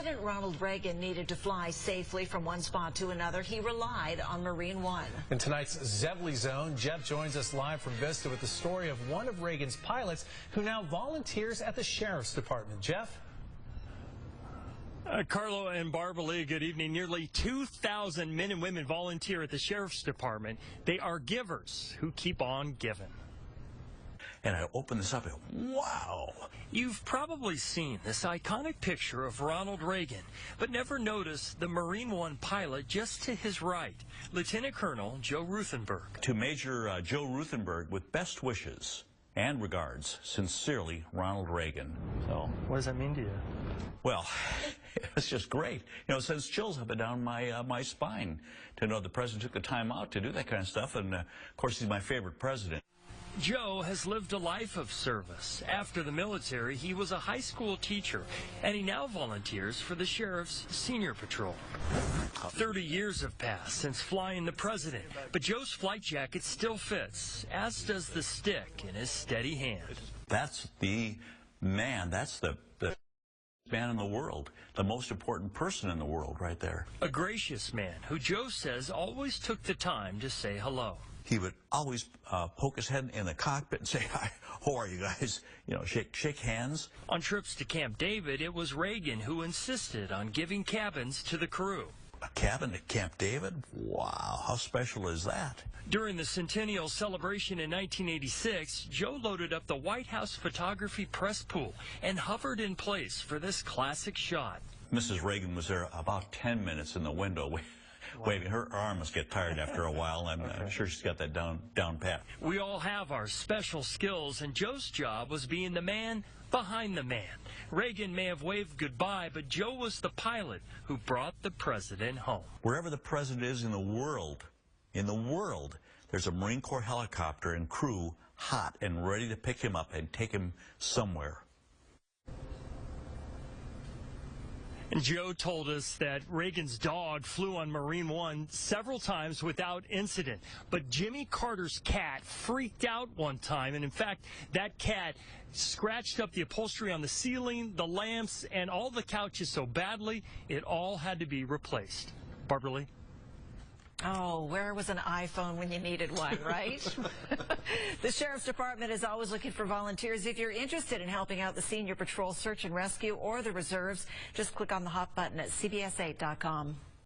President Ronald Reagan needed to fly safely from one spot to another. He relied on Marine One. In tonight's Zevley Zone, Jeff joins us live from Vista with the story of one of Reagan's pilots who now volunteers at the Sheriff's Department. Jeff? Carlo and Barbara Lee, good evening. Nearly 2,000 men and women volunteer at the Sheriff's Department. They are givers who keep on giving. And I opened this up and wow! You've probably seen this iconic picture of Ronald Reagan, but never noticed the Marine One pilot just to his right, Lieutenant Colonel Joe Ruthenberg. To Major Joe Ruthenberg, with best wishes and regards, sincerely, Ronald Reagan. So, what does that mean to you? Well, it's just great. You know, it sends chills up and down my spine to know the president took the time out to do that kind of stuff, and of course he's my favorite president. Joe has lived a life of service. After the military, he was a high school teacher, and he now volunteers for the Sheriff's Senior Patrol. 30 years have passed since flying the president, but Joe's flight jacket still fits, as does the stick in his steady hand. That's the man, that's the man in the world, the most important person in the world right there. A gracious man who Joe says always took the time to say hello. He would always poke his head in the cockpit and say, "Hi, how are you guys?" You know, shake hands. On trips to Camp David, it was Reagan who insisted on giving cabins to the crew. A cabin at Camp David? Wow, how special is that? During the centennial celebration in 1986, Joe loaded up the White House photography press pool and hovered in place for this classic shot. Mrs. Reagan was there about 10 minutes in the window waving. Her arm must get tired after a while. I'm sure she's got that down pat. We all have our special skills, and Joe's job was being the man behind the man. Reagan may have waved goodbye, but Joe was the pilot who brought the president home. Wherever the president is in the world, there's a Marine Corps helicopter and crew hot and ready to pick him up and take him somewhere. And Joe told us that Reagan's dog flew on Marine One several times without incident. But Jimmy Carter's cat freaked out one time, and in fact, that cat scratched up the upholstery on the ceiling, the lamps, and all the couches so badly, it all had to be replaced. Barbara Lee? Oh, where was an iPhone when you needed one, right? The Sheriff's Department is always looking for volunteers. If you're interested in helping out the Senior Patrol Search and Rescue or the Reserves, just click on the hot button at CBS8.com.